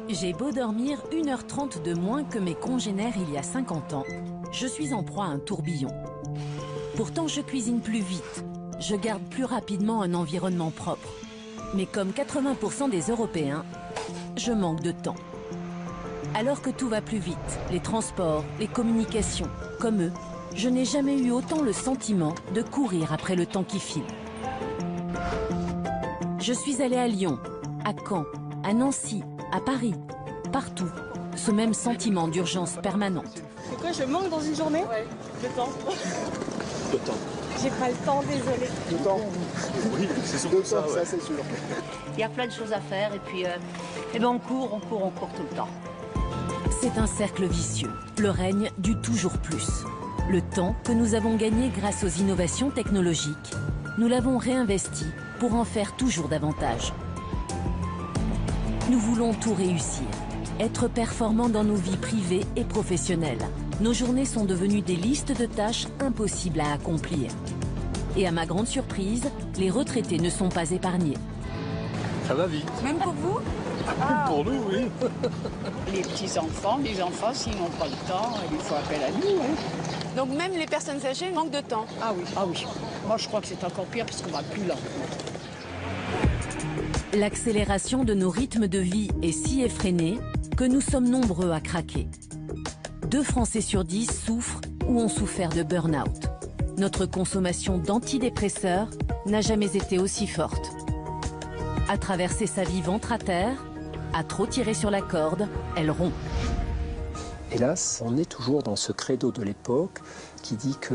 J'ai beau dormir 1h30 de moins que mes congénères il y a 50 ans, je suis en proie à un tourbillon. Pourtant, je cuisine plus vite, je garde plus rapidement un environnement propre. Mais comme 80% des Européens, je manque de temps. Alors que tout va plus vite, les transports, les communications, comme eux, je n'ai jamais eu autant le sentiment de courir après le temps qui file. Je suis allée à Lyon, à Caen, à Nancy, à Paris, partout, ce même sentiment d'urgence permanente. C'est quoi, je manque dans une journée? Ouais, le temps. Le temps. J'ai pas le temps, désolé. Le temps. Oui, c'est surtout ça, ouais. Ça c'est sûr. Il y a plein de choses à faire et puis on court tout le temps. C'est un cercle vicieux, le règne du toujours plus. Le temps que nous avons gagné grâce aux innovations technologiques, nous l'avons réinvesti pour en faire toujours davantage. Nous voulons tout réussir, être performants dans nos vies privées et professionnelles. Nos journées sont devenues des listes de tâches impossibles à accomplir. Et à ma grande surprise, les retraités ne sont pas épargnés. Ça va vite. Même pour vous? Pour nous, oui. Les petits-enfants, les enfants, s'ils n'ont pas le temps, il faut appel à nous. Hein. Donc même les personnes âgées manquent de temps? Ah oui, ah oui. Moi, je crois que c'est encore pire parce qu'on va plus lent. L'accélération de nos rythmes de vie est si effrénée que nous sommes nombreux à craquer. 2 Français sur 10 souffrent ou ont souffert de burn-out. Notre consommation d'antidépresseurs n'a jamais été aussi forte. À traverser sa vie ventre à terre, à trop tirer sur la corde, elle rompt. Hélas, on est toujours dans ce credo de l'époque qui dit que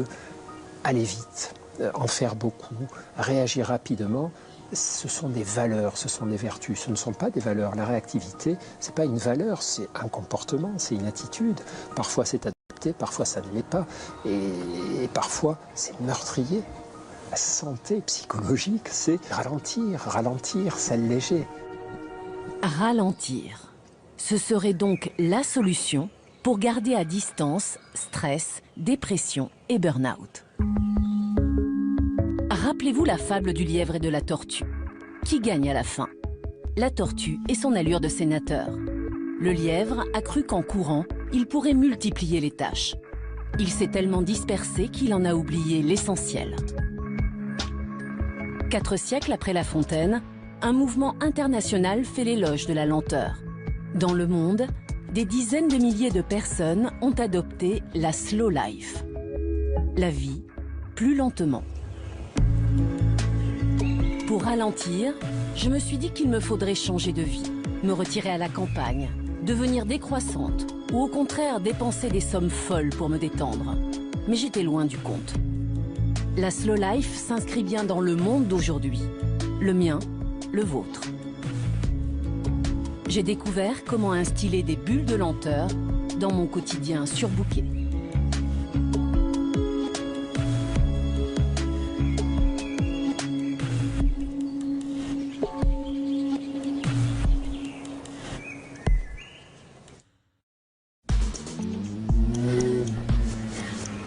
aller vite, en faire beaucoup, réagir rapidement, ce sont des valeurs, ce sont des vertus, ce ne sont pas des valeurs. La réactivité, ce n'est pas une valeur, c'est un comportement, c'est une attitude. Parfois c'est adapté, parfois ça ne l'est pas, et parfois c'est meurtrier. La santé psychologique, c'est ralentir, s'alléger. Ralentir. Ce serait donc la solution pour garder à distance stress, dépression et burn-out. Rappelez-vous la fable du lièvre et de la tortue. Qui gagne à la fin? La tortue et son allure de sénateur. Le lièvre a cru qu'en courant, il pourrait multiplier les tâches. Il s'est tellement dispersé qu'il en a oublié l'essentiel. 4 siècles après La Fontaine, un mouvement international fait l'éloge de la lenteur. Dans le monde, des dizaines de milliers de personnes ont adopté la slow life. La vie, plus lentement. Pour ralentir, je me suis dit qu'il me faudrait changer de vie, me retirer à la campagne, devenir décroissante ou au contraire dépenser des sommes folles pour me détendre. Mais j'étais loin du compte. La slow life s'inscrit bien dans le monde d'aujourd'hui, le mien, le vôtre. J'ai découvert comment instiller des bulles de lenteur dans mon quotidien surbooké.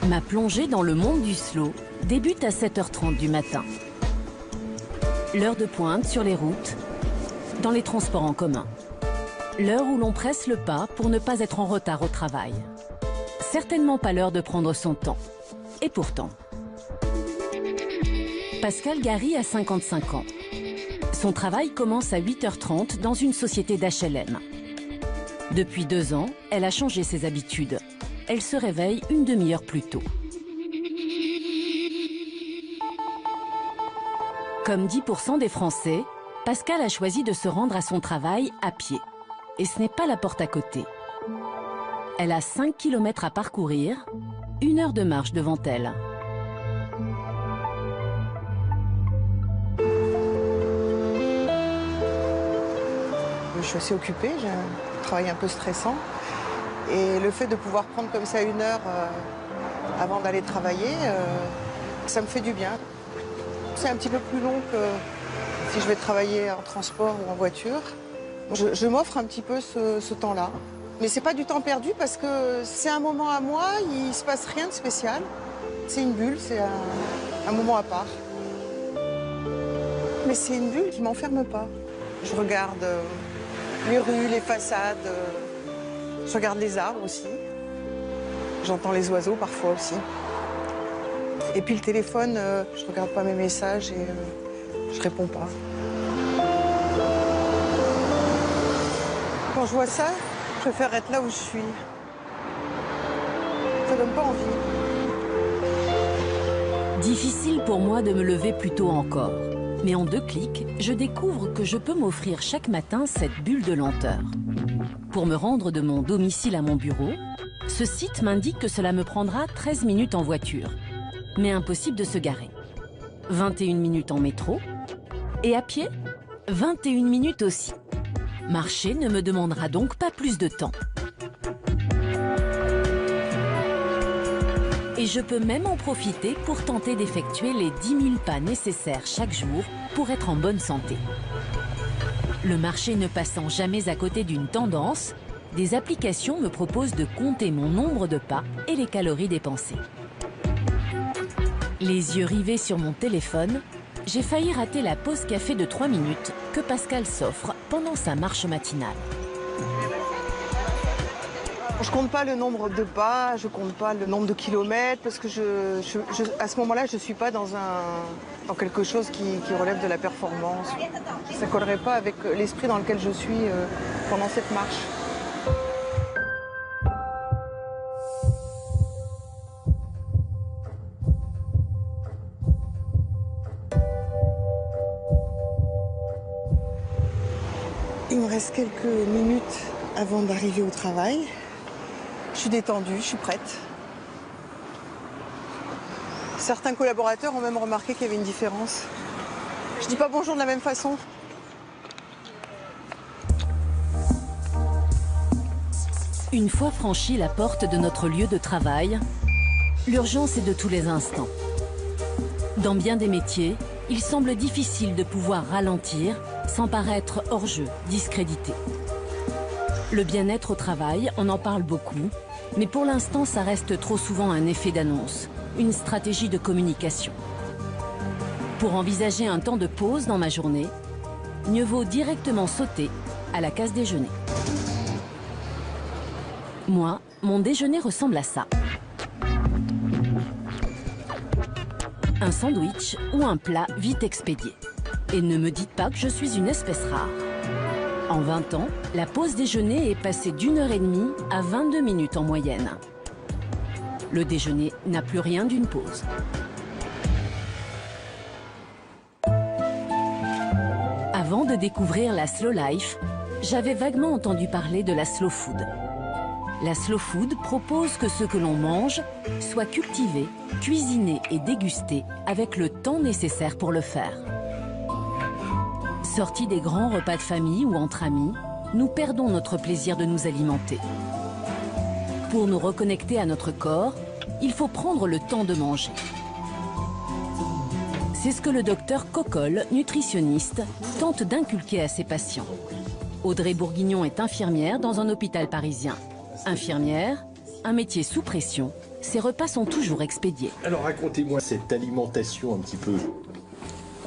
Ma plongée dans le monde du slow débute à 7h30 du matin. L'heure de pointe sur les routes, dans les transports en commun. L'heure où l'on presse le pas pour ne pas être en retard au travail. Certainement pas l'heure de prendre son temps. Et pourtant. Pascale Gary a 55 ans. Son travail commence à 8h30 dans une société d'HLM. Depuis 2 ans, elle a changé ses habitudes. Elle se réveille une demi-heure plus tôt. Comme 10% des Français, Pascale a choisi de se rendre à son travail à pied. Et ce n'est pas la porte à côté. Elle a 5 km à parcourir, 1 heure de marche devant elle. Je suis assez occupée, j'ai un travail un peu stressant. Et le fait de pouvoir prendre comme ça 1 heure avant d'aller travailler, ça me fait du bien. C'est un petit peu plus long que si je vais travailler en transport ou en voiture. Je m'offre un petit peu ce temps-là. Mais c'est pas du temps perdu parce que c'est un moment à moi, il se passe rien de spécial. C'est une bulle, c'est un moment à part. Mais c'est une bulle qui m'enferme pas. Je regarde les rues, les façades. Je regarde les arbres aussi. J'entends les oiseaux parfois aussi. Et puis le téléphone, je ne regarde pas mes messages et je réponds pas. Quand je vois ça, je préfère être là où je suis. Ça donne pas envie. Difficile pour moi de me lever plus tôt encore. Mais en 2 clics, je découvre que je peux m'offrir chaque matin cette bulle de lenteur. Pour me rendre de mon domicile à mon bureau, ce site m'indique que cela me prendra 13 minutes en voiture. Mais impossible de se garer. 21 minutes en métro. Et à pied, 21 minutes aussi. Marcher ne me demandera donc pas plus de temps. Et je peux même en profiter pour tenter d'effectuer les 10 000 pas nécessaires chaque jour pour être en bonne santé. Le marché ne passant jamais à côté d'une tendance, des applications me proposent de compter mon nombre de pas et les calories dépensées. Les yeux rivés sur mon téléphone, j'ai failli rater la pause café de 3 minutes que Pascal s'offre pendant sa marche matinale. Je compte pas le nombre de pas, je compte pas le nombre de kilomètres, parce que à ce moment-là, je ne suis pas dans quelque chose qui relève de la performance. Ça ne collerait pas avec l'esprit dans lequel je suis pendant cette marche. Il me reste quelques minutes avant d'arriver au travail. Je suis détendue, je suis prête. Certains collaborateurs ont même remarqué qu'il y avait une différence. Je dis pas bonjour de la même façon. Une fois franchi la porte de notre lieu de travail, l'urgence est de tous les instants. Dans bien des métiers, il semble difficile de pouvoir ralentir sans paraître hors-jeu, discrédité. Le bien-être au travail, on en parle beaucoup, mais pour l'instant, ça reste trop souvent un effet d'annonce, une stratégie de communication. Pour envisager un temps de pause dans ma journée, mieux vaut directement sauter à la case déjeuner. Moi, mon déjeuner ressemble à ça. Un sandwich ou un plat vite expédié. Et ne me dites pas que je suis une espèce rare. En 20 ans, la pause déjeuner est passée d'1h30 à 22 minutes en moyenne. Le déjeuner n'a plus rien d'une pause. Avant de découvrir la slow life, j'avais vaguement entendu parler de la slow food. La slow food propose que ce que l'on mange soit cultivé, cuisiné et dégusté avec le temps nécessaire pour le faire. Sortis des grands repas de famille ou entre amis, nous perdons notre plaisir de nous alimenter. Pour nous reconnecter à notre corps, il faut prendre le temps de manger. C'est ce que le docteur Cocolle, nutritionniste, tente d'inculquer à ses patients. Audrey Bourguignon est infirmière dans un hôpital parisien. Infirmière, un métier sous pression, ses repas sont toujours expédiés. Alors racontez-moi cette alimentation un petit peu.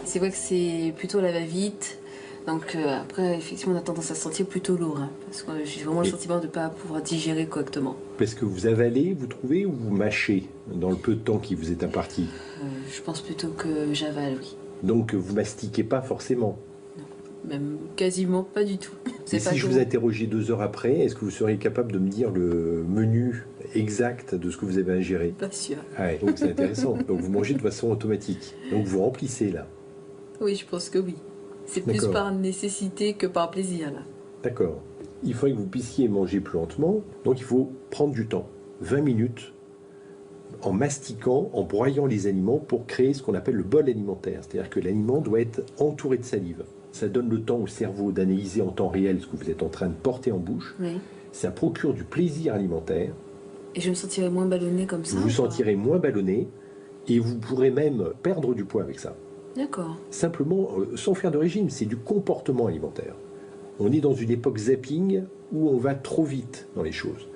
C'est vrai que c'est plutôt la va-vite. Donc après, effectivement, on a tendance à se sentir plutôt lourd. Hein, parce que j'ai vraiment le sentiment de ne pas pouvoir digérer correctement. Parce que vous avalez, vous trouvez, ou vous mâchez dans le peu de temps qui vous est imparti? Je pense plutôt que j'avale, oui. Donc vous mastiquez pas forcément? Non, même quasiment pas du tout. Et si je vous interrogeais 2 heures après, est-ce que vous seriez capable de me dire le menu exact de ce que vous avez ingéré? Pas sûr. Ah ouais, donc c'est intéressant. Donc vous mangez de façon automatique. Donc vous remplissez là? Oui, je pense que oui. C'est plus par nécessité que par plaisir, là. D'accord. Il faudrait que vous puissiez manger plus lentement, donc il faut prendre du temps. 20 minutes en mastiquant, en broyant les aliments pour créer ce qu'on appelle le bol alimentaire. C'est-à-dire que l'aliment doit être entouré de salive. Ça donne le temps au cerveau d'analyser en temps réel ce que vous êtes en train de porter en bouche. Oui. Ça procure du plaisir alimentaire. Et je me sentirai moins ballonnée comme ça? Vous vous sentirez moins ballonné et vous pourrez même perdre du poids avec ça. D'accord. Simplement, sans faire de régime, c'est du comportement alimentaire. On est dans une époque zapping où on va trop vite dans les choses.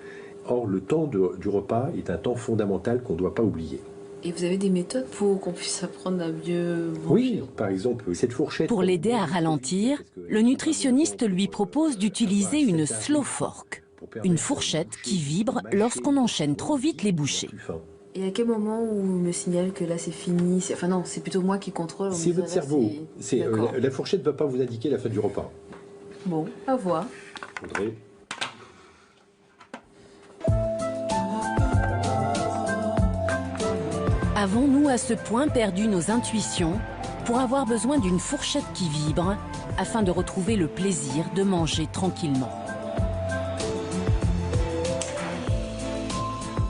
Or, le temps du repas est un temps fondamental qu'on ne doit pas oublier. Et vous avez des méthodes pour qu'on puisse apprendre à mieux manger? Oui, par exemple, cette fourchette... Pour l'aider à ralentir, le nutritionniste lui propose d'utiliser une slow fork, une fourchette qui vibre lorsqu'on enchaîne trop vite les bouchées. Et à quel moment où on me signale que là c'est fini? Enfin non, c'est plutôt moi qui contrôle. C'est votre cerveau. La fourchette ne va pas vous indiquer la fin du repas. Bon, à voir. Audrey. Avons-nous à ce point perdu nos intuitions pour avoir besoin d'une fourchette qui vibre afin de retrouver le plaisir de manger tranquillement?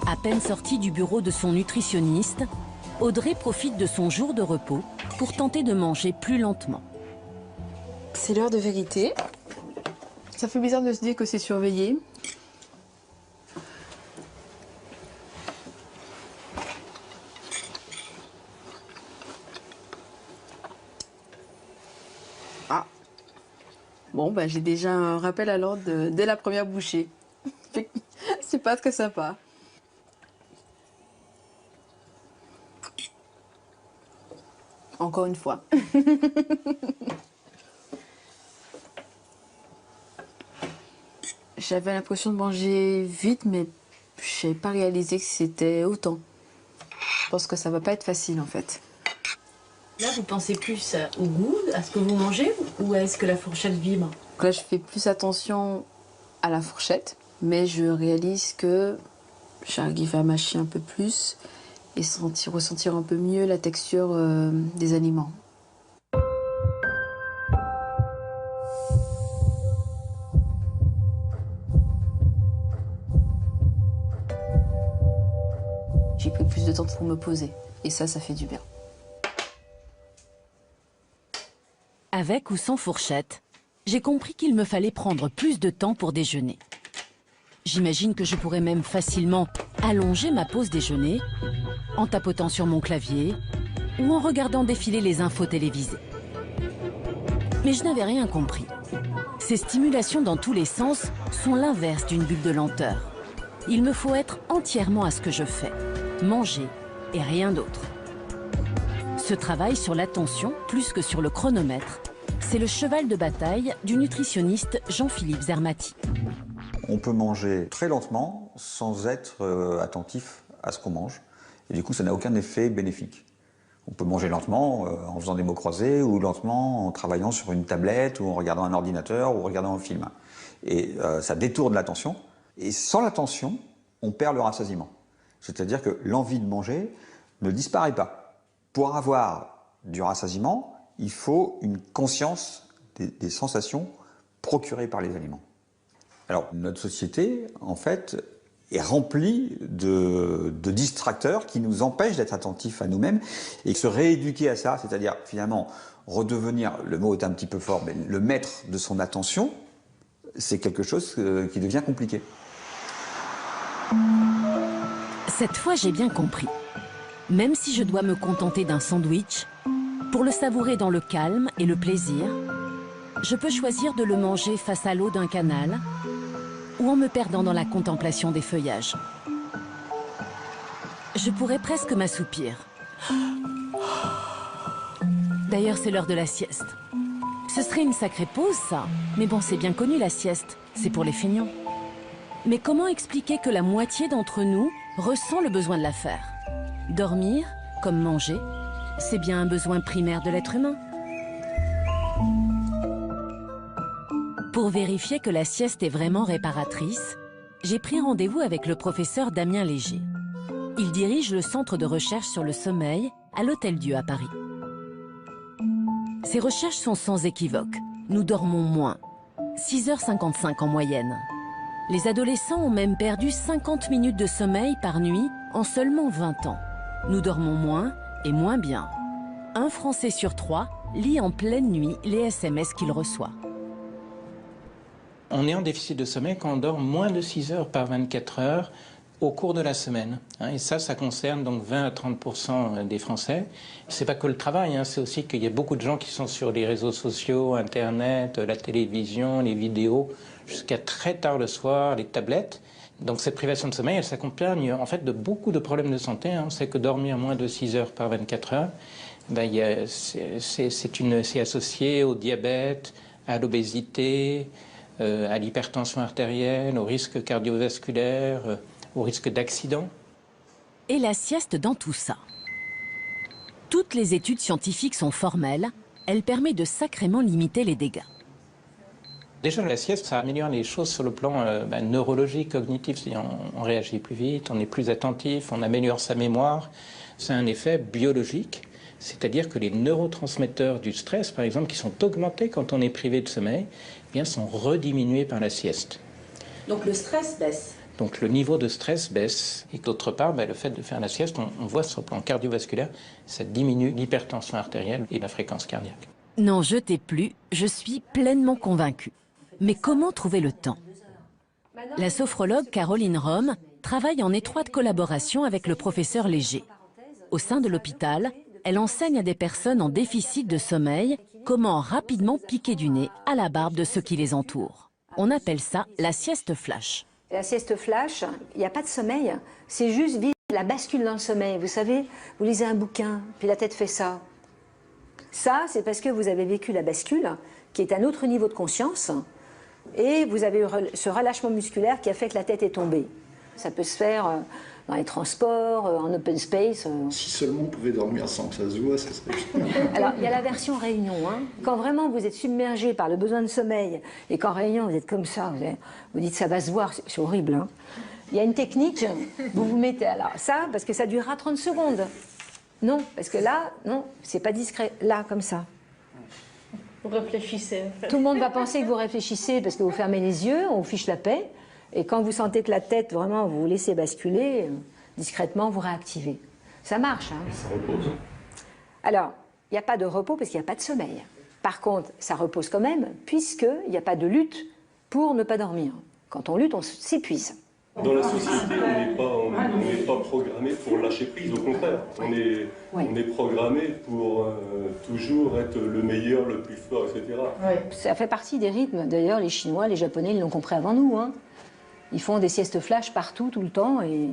À peine sortie du bureau de son nutritionniste, Audrey profite de son jour de repos pour tenter de manger plus lentement. C'est l'heure de vérité. Ça fait bizarre de se dire que c'est surveillé. Ah. Bon, bah, j'ai déjà un rappel à l'ordre dès la première bouchée. C'est pas très sympa. Encore une fois. J'avais l'impression de manger vite, mais je n'avais pas réalisé que c'était autant. Je pense que ça va pas être facile en fait. Là, vous pensez plus au goût, à ce que vous mangez, ou est-ce que la fourchette vibre? Là, je fais plus attention à la fourchette, mais je réalise que j'arrive à mâcher un peu plus et ressentir un peu mieux la texture des aliments. J'ai pris plus de temps pour me poser et ça fait du bien. Avec ou sans fourchette, j'ai compris qu'il me fallait prendre plus de temps pour déjeuner. J'imagine que je pourrais même facilement allonger ma pause déjeuner en tapotant sur mon clavier ou en regardant défiler les infos télévisées. Mais je n'avais rien compris. Ces stimulations dans tous les sens sont l'inverse d'une bulle de lenteur. Il me faut être entièrement à ce que je fais, manger et rien d'autre. Ce travail sur l'attention, plus que sur le chronomètre, c'est le cheval de bataille du nutritionniste Jean-Philippe Zermati. On peut manger très lentement sans être attentif à ce qu'on mange. Et du coup, ça n'a aucun effet bénéfique. On peut manger lentement en faisant des mots croisés ou lentement en travaillant sur une tablette ou en regardant un ordinateur ou en regardant un film. Et ça détourne l'attention. Et sans l'attention, on perd le rassasiement. C'est-à-dire que l'envie de manger ne disparaît pas. Pour avoir du rassasiement, il faut une conscience des sensations procurées par les aliments. Alors, notre société, en fait, est remplie de distracteurs qui nous empêchent d'être attentifs à nous-mêmes et se rééduquer à ça, c'est-à-dire finalement redevenir, le mot est un petit peu fort, mais le maître de son attention, c'est quelque chose qui devient compliqué. Cette fois, j'ai bien compris. Même si je dois me contenter d'un sandwich, pour le savourer dans le calme et le plaisir, je peux choisir de le manger face à l'eau d'un canal ou en me perdant dans la contemplation des feuillages. Je pourrais presque m'assoupir. D'ailleurs, c'est l'heure de la sieste. Ce serait une sacrée pause, ça. Mais bon, c'est bien connu, la sieste. C'est pour les feignants. Mais comment expliquer que la moitié d'entre nous ressent le besoin de la faire? Dormir, comme manger, c'est bien un besoin primaire de l'être humain. Pour vérifier que la sieste est vraiment réparatrice, j'ai pris rendez-vous avec le professeur Damien Léger. Il dirige le centre de recherche sur le sommeil à l'Hôtel-Dieu à Paris. Ces recherches sont sans équivoque. Nous dormons moins, 6h55 en moyenne. Les adolescents ont même perdu 50 minutes de sommeil par nuit en seulement 20 ans. Nous dormons moins et moins bien. Un Français sur 3 lit en pleine nuit les SMS qu'il reçoit. On est en déficit de sommeil quand on dort moins de 6 heures par 24 heures au cours de la semaine. Et ça concerne donc 20 à 30% des Français. C'est pas que le travail, c'est aussi qu'il y a beaucoup de gens qui sont sur les réseaux sociaux, Internet, la télévision, les vidéos, jusqu'à très tard le soir, les tablettes. Donc cette privation de sommeil, elle s'accompagne en fait de beaucoup de problèmes de santé. On sait que dormir moins de 6 heures par 24 heures, c'est associé au diabète, à l'obésité, à l'hypertension artérielle, au risque cardiovasculaire, au risque d'accident. Et la sieste dans tout ça. Toutes les études scientifiques sont formelles, elle permet de sacrément limiter les dégâts. Déjà, la sieste, ça améliore les choses sur le plan neurologique, cognitif. On réagit plus vite, on est plus attentif, on améliore sa mémoire. C'est un effet biologique, c'est-à-dire que les neurotransmetteurs du stress, par exemple, qui sont augmentés quand on est privé de sommeil, eh bien, sont rediminués par la sieste. Donc le stress baisse. Donc le niveau de stress baisse. Et d'autre part, le fait de faire la sieste, on voit sur le plan cardiovasculaire, ça diminue l'hypertension artérielle et la fréquence cardiaque. N'en jetez plus, je suis pleinement convaincue. Mais comment trouver le temps? La sophrologue Caroline Rome travaille en étroite collaboration avec le professeur Léger. Au sein de l'hôpital, elle enseigne à des personnes en déficit de sommeil comment rapidement piquer du nez à la barbe de ceux qui les entourent. On appelle ça la sieste flash. La sieste flash, il n'y a pas de sommeil, c'est juste vivre la bascule dans le sommeil. Vous savez, vous lisez un bouquin, puis la tête fait ça. Ça, c'est parce que vous avez vécu la bascule, qui est un autre niveau de conscience, et vous avez eu ce relâchement musculaire qui a fait que la tête est tombée. Ça peut se faire dans les transports, en open space. Si seulement on pouvait dormir sans que ça se voit, ça serait génial. Alors, il y a la version réunion. Quand vraiment vous êtes submergé par le besoin de sommeil, et qu'en réunion vous êtes comme ça, vous dites ça va se voir, c'est horrible. Il y a une technique, vous vous mettez, alors ça, parce que ça durera 30 secondes. Non, parce que là, non, c'est pas discret. Là, comme ça. Vous réfléchissez. Tout le monde va penser que vous réfléchissez parce que vous fermez les yeux, on vous fiche la paix. Et quand vous sentez que la tête, vraiment, vous vous laissez basculer, discrètement, vous réactivez. Ça marche. Ça repose. Alors, il n'y a pas de repos parce qu'il n'y a pas de sommeil. Par contre, ça repose quand même, puisqu'il n'y a pas de lutte pour ne pas dormir. Quand on lutte, on s'épuise. Dans la société, on n'est pas programmé pour lâcher prise, au contraire. On est programmé pour toujours être le meilleur, le plus fort, etc. Ça fait partie des rythmes. D'ailleurs, les Chinois, les Japonais, ils l'ont compris avant nous. Ils font des siestes flash partout, tout le temps, et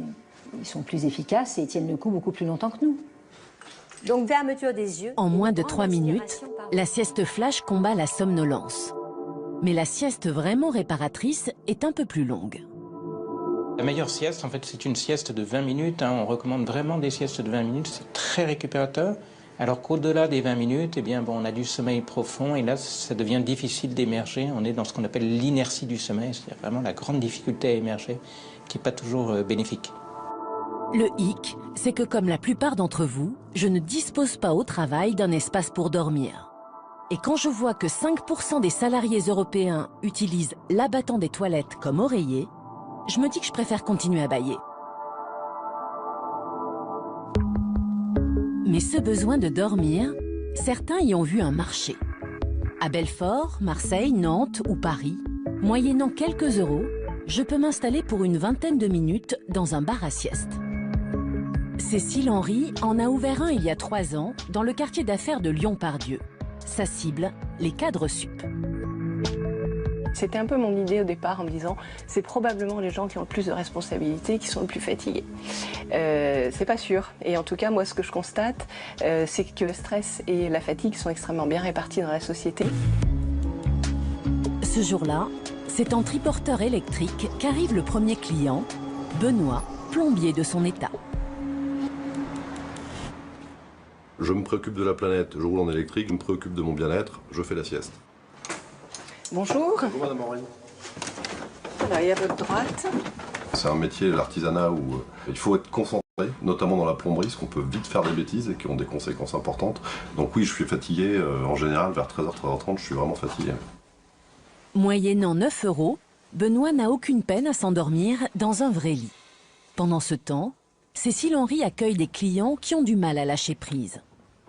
ils sont plus efficaces et ils tiennent le coup beaucoup plus longtemps que nous. Donc, fermeture des yeux. En moins de 3 minutes, la sieste flash combat la somnolence. Mais la sieste vraiment réparatrice est un peu plus longue. La meilleure sieste, en fait, c'est une sieste de 20 minutes. On recommande vraiment des siestes de 20 minutes. C'est très récupérateur. Alors qu'au-delà des 20 minutes, on a du sommeil profond. Et là, ça devient difficile d'émerger. On est dans ce qu'on appelle l'inertie du sommeil. C'est-à-dire vraiment la grande difficulté à émerger, qui n'est pas toujours bénéfique. Le hic, c'est que comme la plupart d'entre vous, je ne dispose pas au travail d'un espace pour dormir. Et quand je vois que 5% des salariés européens utilisent l'abattant des toilettes comme oreiller, je me dis que je préfère continuer à bâiller. Mais ce besoin de dormir, certains y ont vu un marché. À Belfort, Marseille, Nantes ou Paris, moyennant quelques euros, je peux m'installer pour une vingtaine de minutes dans un bar à sieste. Cécile Henry en a ouvert un il y a 3 ans dans le quartier d'affaires de Lyon-Pardieu. Sa cible, les cadres sup. C'était un peu mon idée au départ en me disant c'est probablement les gens qui ont le plus de responsabilités qui sont le plus fatigués. C'est pas sûr. Et en tout cas, moi, ce que je constate, c'est que le stress et la fatigue sont extrêmement bien répartis dans la société. Ce jour-là, c'est en triporteur électrique qu'arrive le premier client, Benoît, plombier de son état. Je me préoccupe de la planète, je roule en électrique, je me préoccupe de mon bien-être, je fais la sieste. Bonjour. Bonjour Madame Henry. Voilà, et à votre droite. C'est un métier, l'artisanat, où il faut être concentré, notamment dans la plomberie, parce qu'on peut vite faire des bêtises et qui ont des conséquences importantes. Donc oui, je suis fatigué, en général, vers 13h, 13h30, je suis vraiment fatigué. Moyennant 9 euros, Benoît n'a aucune peine à s'endormir dans un vrai lit. Pendant ce temps, Cécile Henry accueille des clients qui ont du mal à lâcher prise.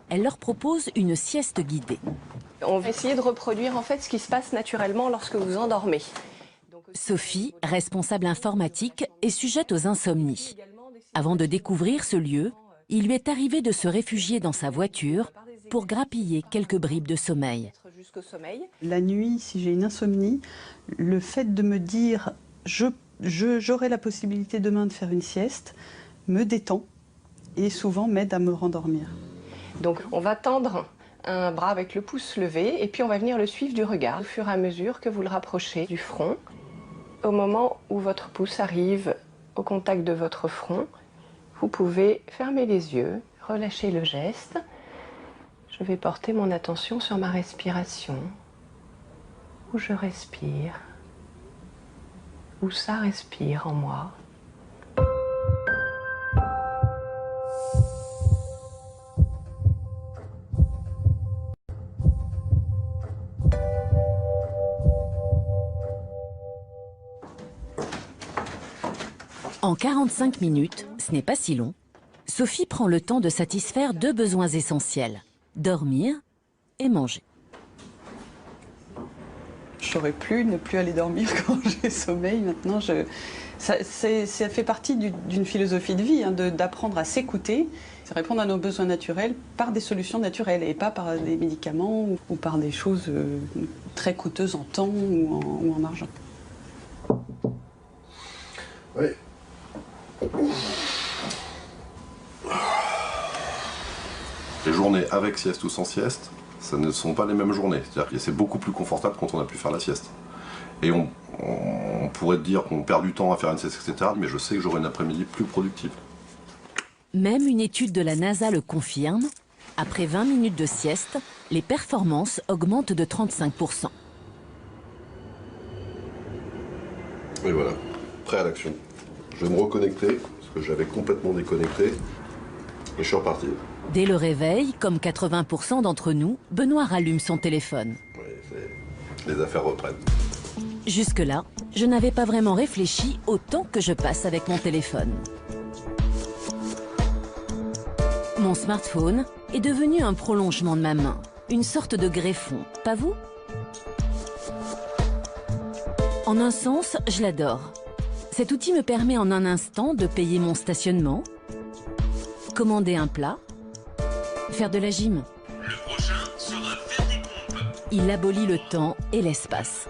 Elle leur propose une sieste guidée. On va essayer de reproduire en fait ce qui se passe naturellement lorsque vous endormez. Sophie, responsable informatique, est sujette aux insomnies. Avant de découvrir ce lieu, il lui est arrivé de se réfugier dans sa voiture pour grappiller quelques bribes de sommeil. La nuit, si j'ai une insomnie, le fait de me dire je j'aurai la possibilité demain de faire une sieste, me détend et souvent m'aide à me rendormir. Donc on va tendre un bras avec le pouce levé et puis on va venir le suivre du regard au fur et à mesure que vous le rapprochez du front. Au moment où votre pouce arrive au contact de votre front, vous pouvez fermer les yeux, relâcher le geste. Je vais porter mon attention sur ma respiration, où je respire, où ça respire en moi. En 45 minutes, ce n'est pas si long, Sophie prend le temps de satisfaire 2 besoins essentiels, dormir et manger. J'aurais pu ne plus aller dormir quand j'ai sommeil. Maintenant, ça fait partie d'une philosophie de vie, hein, d'apprendre à s'écouter, répondre à nos besoins naturels par des solutions naturelles et pas par des médicaments ou par des choses très coûteuses en temps ou en argent. Oui. Les journées avec sieste ou sans sieste, ça ne sont pas les mêmes journées. C'est-à-dire que c'est beaucoup plus confortable quand on a pu faire la sieste. Et on pourrait dire qu'on perd du temps à faire une sieste, etc. Mais je sais que j'aurai une après-midi plus productive. Même une étude de la NASA le confirme. Après 20 minutes de sieste, les performances augmentent de 35%. Et voilà, prêt à l'action. Je vais me reconnecter, parce que j'avais complètement déconnecté, et je suis reparti. Dès le réveil, comme 80% d'entre nous, Benoît rallume son téléphone. Oui, les affaires reprennent. Jusque-là, je n'avais pas vraiment réfléchi au temps que je passe avec mon téléphone. Mon smartphone est devenu un prolongement de ma main, une sorte de greffon, pas vous? En un sens, je l'adore. Cet outil me permet en un instant de payer mon stationnement, commander un plat, faire de la gym. Le prochain sera faire des pompes. Il abolit le temps et l'espace.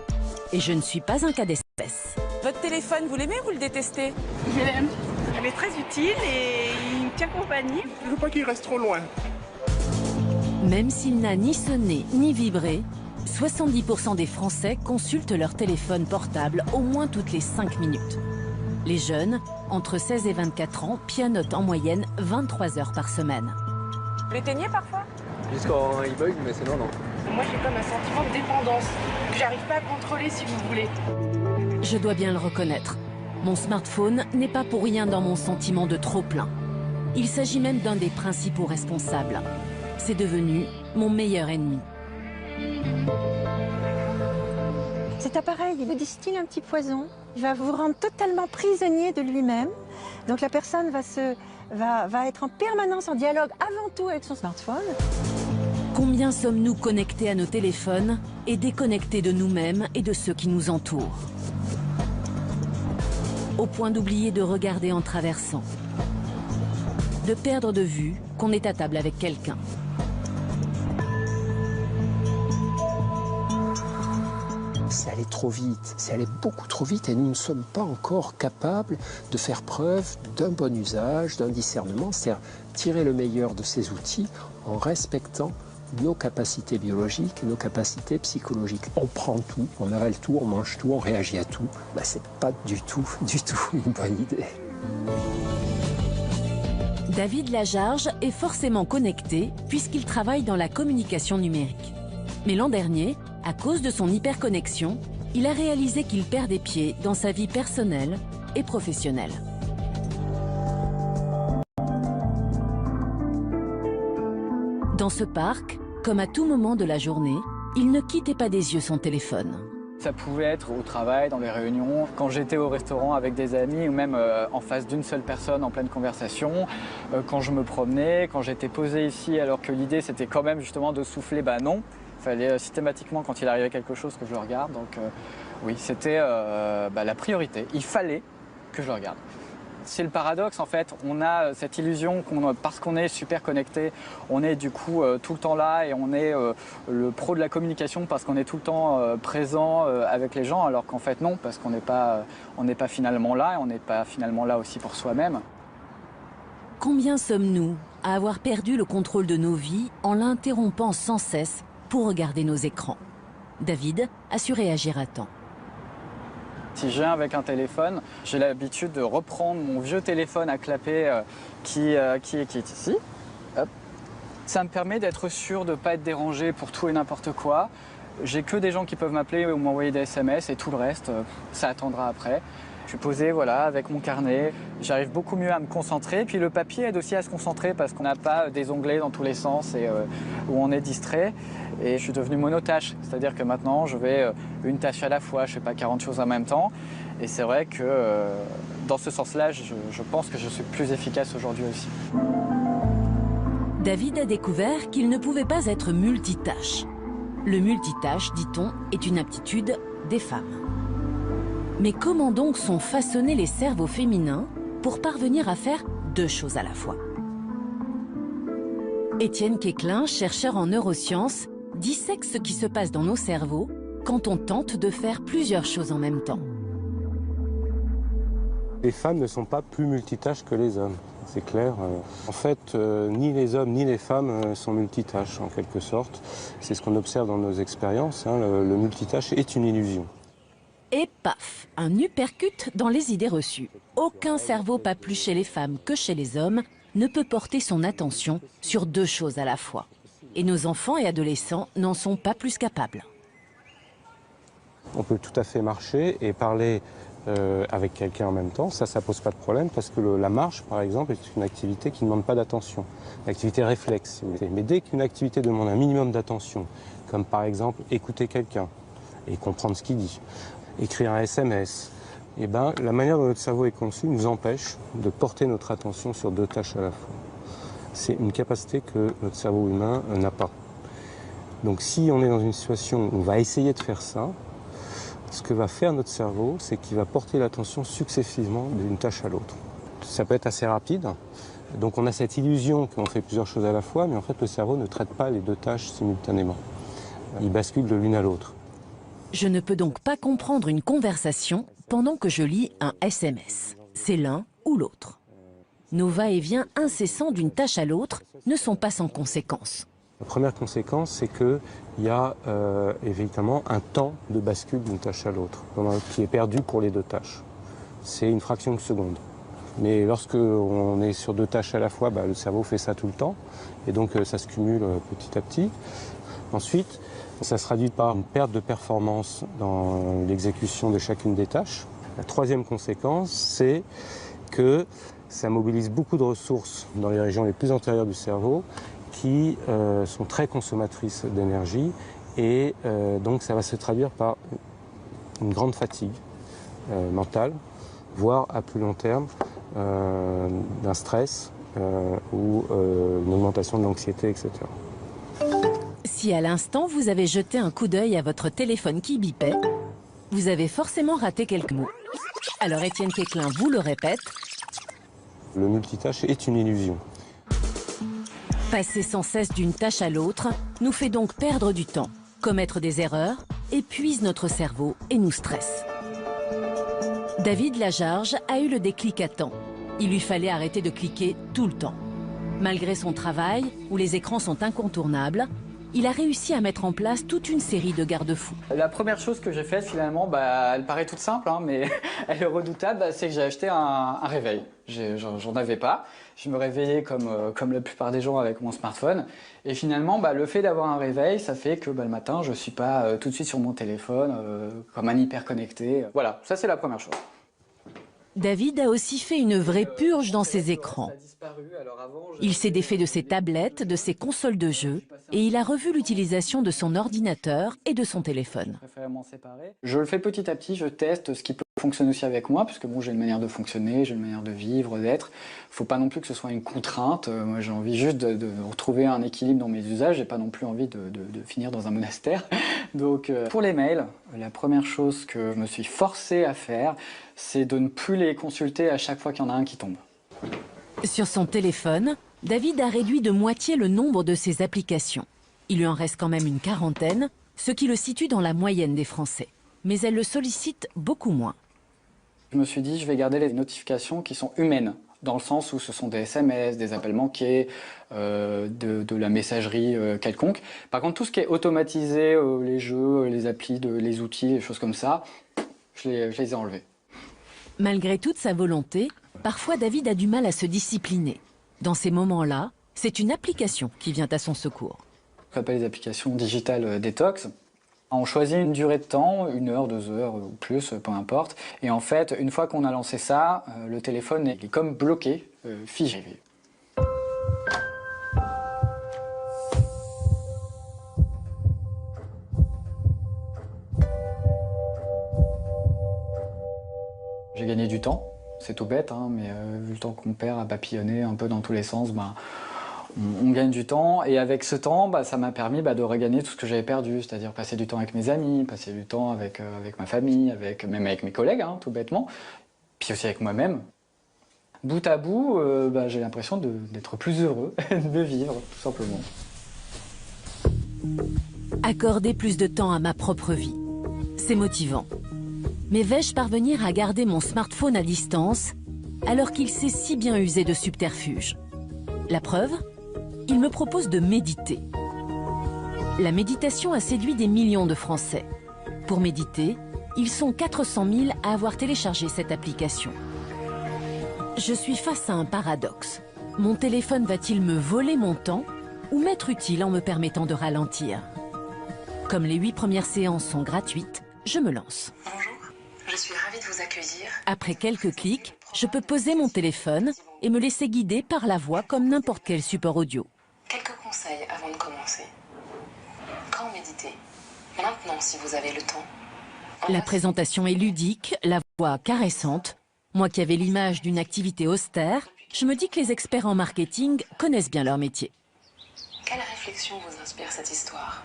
Et je ne suis pas un cas d'espèce. Votre téléphone, vous l'aimez ou vous le détestez? Je l'aime. Elle est très utile et il me tient compagnie. Je veux pas qu'il reste trop loin. Même s'il n'a ni sonné ni vibré, 70% des Français consultent leur téléphone portable au moins toutes les 5 minutes. Les jeunes, entre 16 et 24 ans, pianotent en moyenne 23 heures par semaine. Vous l'éteignez parfois? Juste quand il bug, mais sinon non. Moi j'ai comme un sentiment de dépendance que j'arrive pas à contrôler si vous voulez. Je dois bien le reconnaître. Mon smartphone n'est pas pour rien dans mon sentiment de trop-plein. Il s'agit même d'un des principaux responsables. C'est devenu mon meilleur ennemi. Cet appareil, il vous distille un petit poison. Il va vous rendre totalement prisonnier de lui-même. Donc la personne va être en permanence en dialogue avant tout avec son smartphone. Combien sommes-nous connectés à nos téléphones et déconnectés de nous-mêmes et de ceux qui nous entourent? Au point d'oublier de regarder en traversant, de perdre de vue qu'on est à table avec quelqu'un. C'est allé trop vite, c'est allé beaucoup trop vite et nous ne sommes pas encore capables de faire preuve d'un bon usage, d'un discernement, c'est-à-dire tirer le meilleur de ces outils en respectant nos capacités biologiques, nos capacités psychologiques. On prend tout, on avale tout, on mange tout, on réagit à tout. C'est pas du tout une bonne idée. David Lajarge est forcément connecté puisqu'il travaille dans la communication numérique. Mais l'an dernier, à cause de son hyperconnexion, il a réalisé qu'il perd des pieds dans sa vie personnelle et professionnelle. Dans ce parc, comme à tout moment de la journée, il ne quittait pas des yeux son téléphone. Ça pouvait être au travail, dans les réunions, quand j'étais au restaurant avec des amis ou même en face d'une seule personne en pleine conversation, quand je me promenais, quand j'étais posé ici alors que l'idée c'était quand même justement de souffler, non. Il fallait systématiquement quand il arrivait quelque chose que je le regarde, donc oui, c'était la priorité. Il fallait que je le regarde. C'est le paradoxe en fait, on a cette illusion parce qu'on est super connecté, on est du coup tout le temps là et on est le pro de la communication parce qu'on est tout le temps présent avec les gens, alors qu'en fait non, parce qu'on n'est pas finalement là et on n'est pas finalement là aussi pour soi-même. Combien sommes-nous à avoir perdu le contrôle de nos vies en l'interrompant sans cesse pour regarder nos écrans? David a su réagir à temps. Si je viens avec un téléphone, j'ai l'habitude de reprendre mon vieux téléphone à clapper qui est ici. Hop. Ça me permet d'être sûr de ne pas être dérangé pour tout et n'importe quoi. J'ai que des gens qui peuvent m'appeler ou m'envoyer des SMS et tout le reste, ça attendra après. Je suis posé voilà, avec mon carnet, j'arrive beaucoup mieux à me concentrer. Puis le papier aide aussi à se concentrer parce qu'on n'a pas des onglets dans tous les sens et où on est distrait. Et je suis devenu monotâche, c'est-à-dire que maintenant je vais une tâche à la fois, je ne fais pas 40 choses en même temps. Et c'est vrai que dans ce sens-là, je pense que je suis plus efficace aujourd'hui aussi. David a découvert qu'il ne pouvait pas être multitâche. Le multitâche, dit-on, est une aptitude des femmes. Mais comment donc sont façonnés les cerveaux féminins pour parvenir à faire deux choses à la fois? Étienne Quéclin, chercheur en neurosciences, dissèque ce qui se passe dans nos cerveaux quand on tente de faire plusieurs choses en même temps. Les femmes ne sont pas plus multitâches que les hommes, c'est clair. En fait, ni les hommes ni les femmes sont multitâches en quelque sorte. C'est ce qu'on observe dans nos expériences, hein. Le multitâche est une illusion. Et paf, un uppercut dans les idées reçues. Aucun cerveau, pas plus chez les femmes que chez les hommes, ne peut porter son attention sur deux choses à la fois. Et nos enfants et adolescents n'en sont pas plus capables. On peut tout à fait marcher et parler avec quelqu'un en même temps. Ça pose pas de problème parce que la marche, par exemple, est une activité qui ne demande pas d'attention. Une activité réflexe, si vous voulez. Mais dès qu'une activité demande un minimum d'attention, comme par exemple écouter quelqu'un et comprendre ce qu'il dit, écrire un SMS, eh ben, la manière dont notre cerveau est conçu nous empêche de porter notre attention sur deux tâches à la fois. C'est une capacité que notre cerveau humain n'a pas. Donc si on est dans une situation où on va essayer de faire ça, ce que va faire notre cerveau, c'est qu'il va porter l'attention successivement d'une tâche à l'autre. Ça peut être assez rapide, donc on a cette illusion qu'on fait plusieurs choses à la fois, mais en fait le cerveau ne traite pas les deux tâches simultanément. Il bascule de l'une à l'autre. Je ne peux donc pas comprendre une conversation pendant que je lis un SMS. C'est l'un ou l'autre. Nos va-et-vient incessants d'une tâche à l'autre ne sont pas sans conséquences. La première conséquence, c'est qu'il y a évidemment un temps de bascule d'une tâche à l'autre, qui est perdu pour les deux tâches. C'est une fraction de seconde. Mais lorsque on est sur deux tâches à la fois, le cerveau fait ça tout le temps, et donc ça se cumule petit à petit. Ensuite, ça se traduit par une perte de performance dans l'exécution de chacune des tâches. La troisième conséquence, c'est que ça mobilise beaucoup de ressources dans les régions les plus antérieures du cerveau qui sont très consommatrices d'énergie et donc ça va se traduire par une grande fatigue mentale, voire à plus long terme d'un stress ou une augmentation de l'anxiété, etc. Si à l'instant vous avez jeté un coup d'œil à votre téléphone qui bipait, vous avez forcément raté quelques mots. Alors Étienne Quéclin vous le répète. Le multitâche est une illusion. Passer sans cesse d'une tâche à l'autre nous fait donc perdre du temps, commettre des erreurs, épuise notre cerveau et nous stresse. David Lajarge a eu le déclic à temps. Il lui fallait arrêter de cliquer tout le temps. Malgré son travail, où les écrans sont incontournables, il a réussi à mettre en place toute une série de garde-fous. La première chose que j'ai faite finalement, elle paraît toute simple, hein, mais elle est redoutable, c'est que j'ai acheté un réveil. J'en avais pas. Je me réveillais comme la plupart des gens avec mon smartphone. Et finalement, le fait d'avoir un réveil, ça fait que le matin, je ne suis pas tout de suite sur mon téléphone, comme un hyper connecté. Voilà, ça c'est la première chose. David a aussi fait une vraie purge dans ses écrans. Il s'est défait de ses tablettes, de ses consoles de jeux, et il a revu l'utilisation de son ordinateur et de son téléphone. Je le fais petit à petit, je teste ce qui peut fonctionne aussi avec moi, parce que bon, j'ai une manière de fonctionner, j'ai une manière de vivre, d'être. Il ne faut pas non plus que ce soit une contrainte. Moi, j'ai envie juste de retrouver un équilibre dans mes usages. J'ai pas non plus envie de finir dans un monastère. Donc, pour les mails, la première chose que je me suis forcé à faire, c'est de ne plus les consulter à chaque fois qu'il y en a un qui tombe. Sur son téléphone, David a réduit de moitié le nombre de ses applications. Il lui en reste quand même une quarantaine, ce qui le situe dans la moyenne des Français. Mais elle le sollicite beaucoup moins. Je me suis dit, je vais garder les notifications qui sont humaines, dans le sens où ce sont des SMS, des appels manqués, de la messagerie quelconque. Par contre, tout ce qui est automatisé, les jeux, les applis, les outils, les choses comme ça, je les ai enlevés. Malgré toute sa volonté, parfois David a du mal à se discipliner. Dans ces moments-là, c'est une application qui vient à son secours. On appelle les applications digitales détox. On choisit une durée de temps, 1 heure, 2 heures ou plus, peu importe. Et en fait, une fois qu'on a lancé ça, le téléphone est comme bloqué, figé. J'ai gagné du temps, c'est tout bête, hein, mais vu le temps qu'on perd à papillonner un peu dans tous les sens, on gagne du temps. Et avec ce temps, ça m'a permis de regagner tout ce que j'avais perdu, c'est-à-dire passer du temps avec mes amis, passer du temps avec ma famille, même avec mes collègues, hein, tout bêtement, puis aussi avec moi-même. Bout à bout, j'ai l'impression d'être plus heureux, de vivre, tout simplement. Accorder plus de temps à ma propre vie, c'est motivant. Mais vais-je parvenir à garder mon smartphone à distance alors qu'il sait si bien user de subterfuges? La preuve? Il me propose de méditer. La méditation a séduit des millions de Français. Pour méditer, ils sont 400 000 à avoir téléchargé cette application. Je suis face à un paradoxe. Mon téléphone va-t-il me voler mon temps ou m'être utile en me permettant de ralentir? Comme les 8 premières séances sont gratuites, je me lance. Bonjour, je suis ravie de vous accueillir. Après quelques clics, je peux poser mon téléphone et me laisser guider par la voix comme n'importe quel support audio. Quelques conseils avant de commencer. Quand méditer? Maintenant, si vous avez le temps. La présentation est ludique, la voix caressante. Moi qui avais l'image d'une activité austère, je me dis que les experts en marketing connaissent bien leur métier. Quelle réflexion vous inspire cette histoire?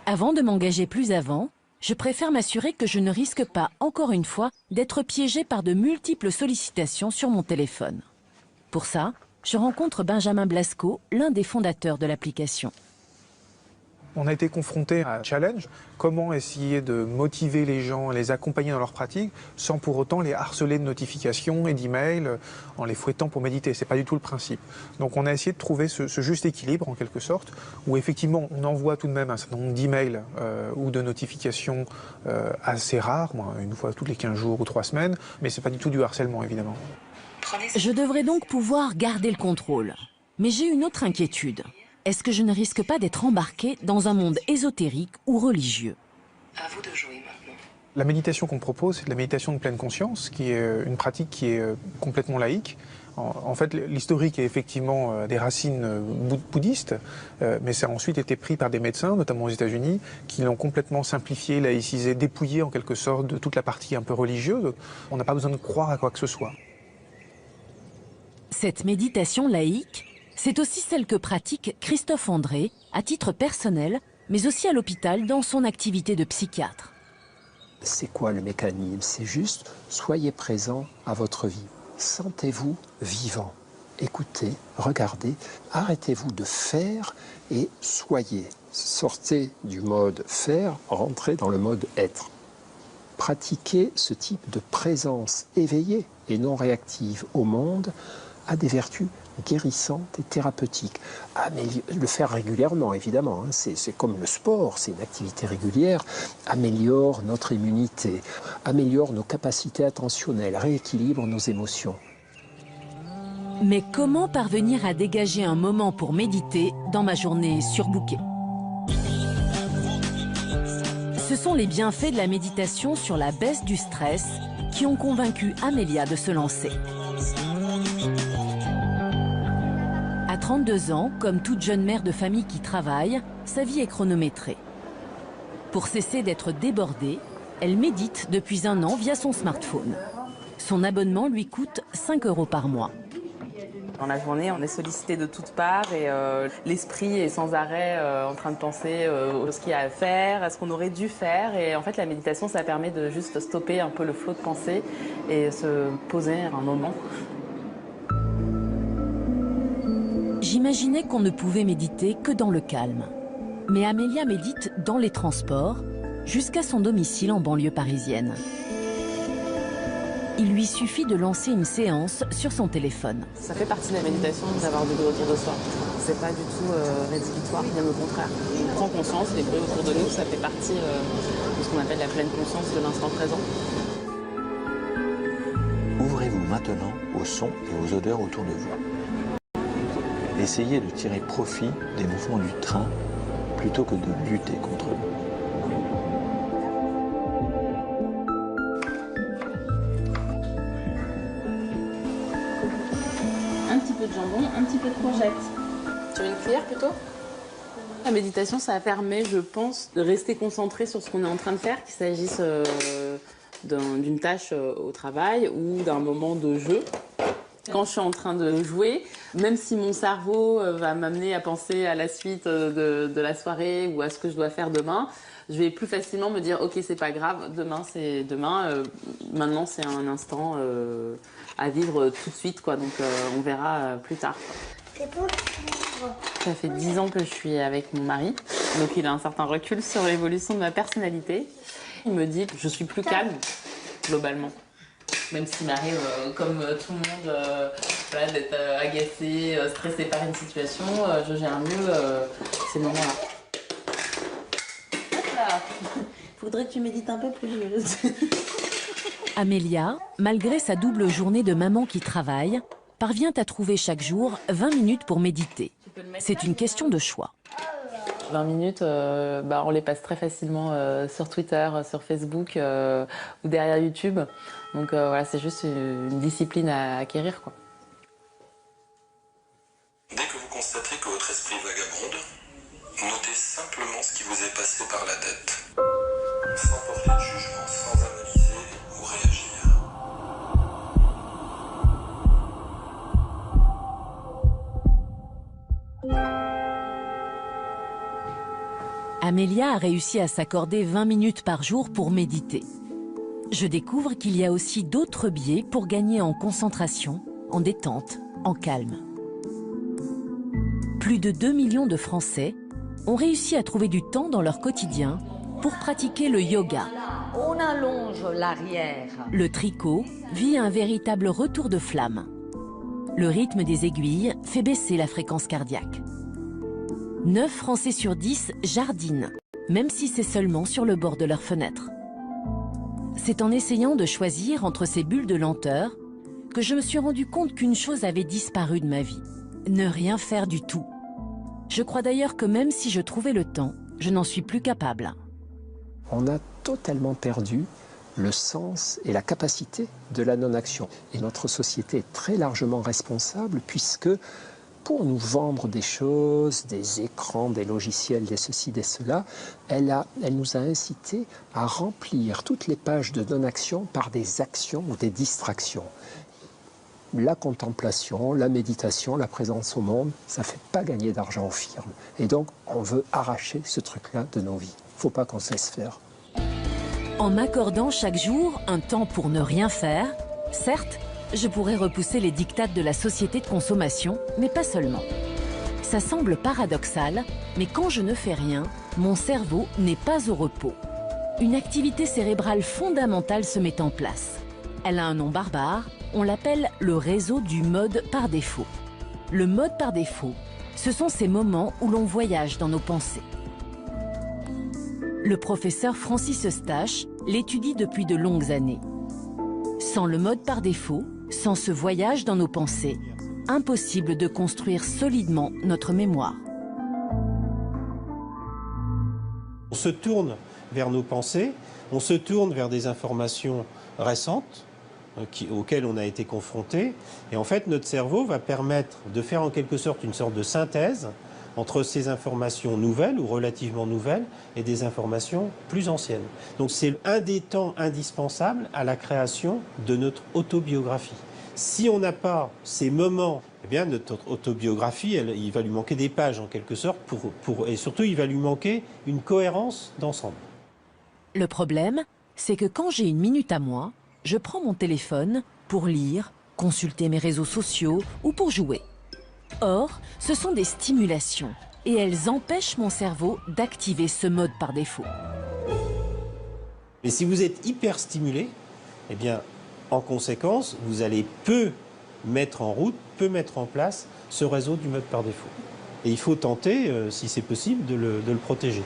Avant de m'engager plus avant, je préfère m'assurer que je ne risque pas, encore une fois, d'être piégé par de multiples sollicitations sur mon téléphone. Pour ça, je rencontre Benjamin Blasco, l'un des fondateurs de l'application. On a été confronté à un challenge, comment essayer de motiver les gens, les accompagner dans leur pratique, sans pour autant les harceler de notifications et d'emails, en les fouettant pour méditer. C'est pas du tout le principe. Donc on a essayé de trouver ce juste équilibre, en quelque sorte, où effectivement on envoie tout de même un certain nombre d'emails ou de notifications assez rares, une fois toutes les 15 jours ou 3 semaines, mais c'est pas du tout du harcèlement, évidemment. Je devrais donc pouvoir garder le contrôle. Mais j'ai une autre inquiétude. Est-ce que je ne risque pas d'être embarqué dans un monde ésotérique ou religieux? À vous de jouer maintenant. La méditation qu'on propose, c'est de la méditation de pleine conscience, qui est une pratique qui est complètement laïque. En fait, l'historique est effectivement des racines bouddhistes, mais ça a ensuite été pris par des médecins, notamment aux États-Unis, qui l'ont complètement simplifié, laïcisé, dépouillé en quelque sorte de toute la partie un peu religieuse. On n'a pas besoin de croire à quoi que ce soit. Cette méditation laïque, c'est aussi celle que pratique Christophe André, à titre personnel, mais aussi à l'hôpital dans son activité de psychiatre. C'est quoi le mécanisme? C'est juste, soyez présent à votre vie. Sentez-vous vivant. Écoutez, regardez, arrêtez-vous de faire et soyez. Sortez du mode faire, rentrez dans le mode être. Pratiquer ce type de présence éveillée et non réactive au monde a des vertus guérissantes et thérapeutiques. Le faire régulièrement, évidemment, hein, c'est comme le sport, c'est une activité régulière, améliore notre immunité, améliore nos capacités attentionnelles, rééquilibre nos émotions. Mais comment parvenir à dégager un moment pour méditer dans ma journée surbookée? Ce sont les bienfaits de la méditation sur la baisse du stress qui ont convaincu Amélia de se lancer. À 32 ans, comme toute jeune mère de famille qui travaille, sa vie est chronométrée. Pour cesser d'être débordée, Elle médite depuis un an via son smartphone. Son abonnement lui coûte 5 € par mois. Dans la journée, on est sollicité de toutes parts et l'esprit est sans arrêt en train de penser à ce qu'il y a à faire, à ce qu'on aurait dû faire. Et en fait, la méditation, ça permet de juste stopper un peu le flot de pensée et se poser un moment. J'imaginais qu'on ne pouvait méditer que dans le calme. Mais Amélia médite dans les transports, jusqu'à son domicile en banlieue parisienne. Il lui suffit de lancer une séance sur son téléphone. Ça fait partie de la méditation d'avoir du bruit autour de soi. C'est pas du tout rédhibitoire, bien au contraire. On prend conscience des bruits autour de nous, ça fait partie de ce qu'on appelle la pleine conscience de l'instant présent. Ouvrez-vous maintenant aux sons et aux odeurs autour de vous. Essayez de tirer profit des mouvements du train plutôt que de lutter contre eux. Un petit peu de jambon, un petit peu de courgette. Sur une cuillère plutôt? La méditation, ça permet, je pense, de rester concentré sur ce qu'on est en train de faire, qu'il s'agisse d'une tâche au travail ou d'un moment de jeu. Quand je suis en train de jouer, même si mon cerveau va m'amener à penser à la suite de la soirée ou à ce que je dois faire demain, je vais plus facilement me dire « Ok, c'est pas grave, demain c'est demain, maintenant c'est un instant à vivre tout de suite, quoi. Donc on verra plus tard. » Ça fait 10 ans que je suis avec mon mari, donc il a un certain recul sur l'évolution de ma personnalité. Il me dit que je suis plus calme, globalement. Même s'il m'arrive, comme tout le monde, voilà, d'être agacé, stressé par une situation, je gère mieux ces moments-là. Faudrait que tu médites un peu plus. Amélia, malgré sa double journée de maman qui travaille, parvient à trouver chaque jour 20 minutes pour méditer. C'est une question de choix. 20 minutes, on les passe très facilement sur Twitter, sur Facebook ou derrière YouTube. Donc voilà, c'est juste une discipline à acquérir, quoi. Dès que vous constaterez que votre esprit vagabonde, notez simplement ce qui vous est passé par la tête, sans porter de jugement, sans analyser ou réagir. Amélia a réussi à s'accorder 20 minutes par jour pour méditer. Je découvre qu'il y a aussi d'autres biais pour gagner en concentration, en détente, en calme. Plus de 2 millions de Français ont réussi à trouver du temps dans leur quotidien pour pratiquer le yoga. On allonge l'arrière. Le tricot vit un véritable retour de flamme. Le rythme des aiguilles fait baisser la fréquence cardiaque. 9 Français sur 10 jardinent, même si c'est seulement sur le bord de leur fenêtre. C'est en essayant de choisir entre ces bulles de lenteur que je me suis rendu compte qu'une chose avait disparu de ma vie. Ne rien faire du tout. Je crois d'ailleurs que même si je trouvais le temps, je n'en suis plus capable. On a totalement perdu le sens et la capacité de la non-action. Et notre société est très largement responsable puisque pour nous vendre des choses, des écrans, des logiciels, des ceci, des cela, elle nous a incité à remplir toutes les pages de non-action par des actions ou des distractions. La contemplation, la méditation, la présence au monde, ça ne fait pas gagner d'argent aux firmes. Et donc, on veut arracher ce truc-là de nos vies. Il ne faut pas qu'on se laisse faire. En m'accordant chaque jour un temps pour ne rien faire, certes, je pourrais repousser les dictates de la société de consommation, mais pas seulement. Ça semble paradoxal, mais quand je ne fais rien, mon cerveau n'est pas au repos. Une activité cérébrale fondamentale se met en place. Elle a un nom barbare, on l'appelle le réseau du mode par défaut. Le mode par défaut, ce sont ces moments où l'on voyage dans nos pensées. Le professeur Francis Eustache l'étudie depuis de longues années. Sans le mode par défaut, sans ce voyage dans nos pensées, impossible de construire solidement notre mémoire. On se tourne vers nos pensées, on se tourne vers des informations récentes auxquelles on a été confronté. Et en fait, notre cerveau va permettre de faire en quelque sorte une sorte de synthèse entre ces informations nouvelles ou relativement nouvelles et des informations plus anciennes. Donc c'est un des temps indispensables à la création de notre autobiographie. Si on n'a pas ces moments, eh bien notre autobiographie, il va lui manquer des pages en quelque sorte, et surtout il va lui manquer une cohérence d'ensemble. Le problème, c'est que quand j'ai une minute à moi, je prends mon téléphone pour lire, consulter mes réseaux sociaux ou pour jouer. Or, ce sont des stimulations et elles empêchent mon cerveau d'activer ce mode par défaut. Mais si vous êtes hyper stimulé, eh bien, en conséquence, vous allez peu mettre en route, peu mettre en place ce réseau du mode par défaut. Et il faut tenter, si c'est possible, de le protéger.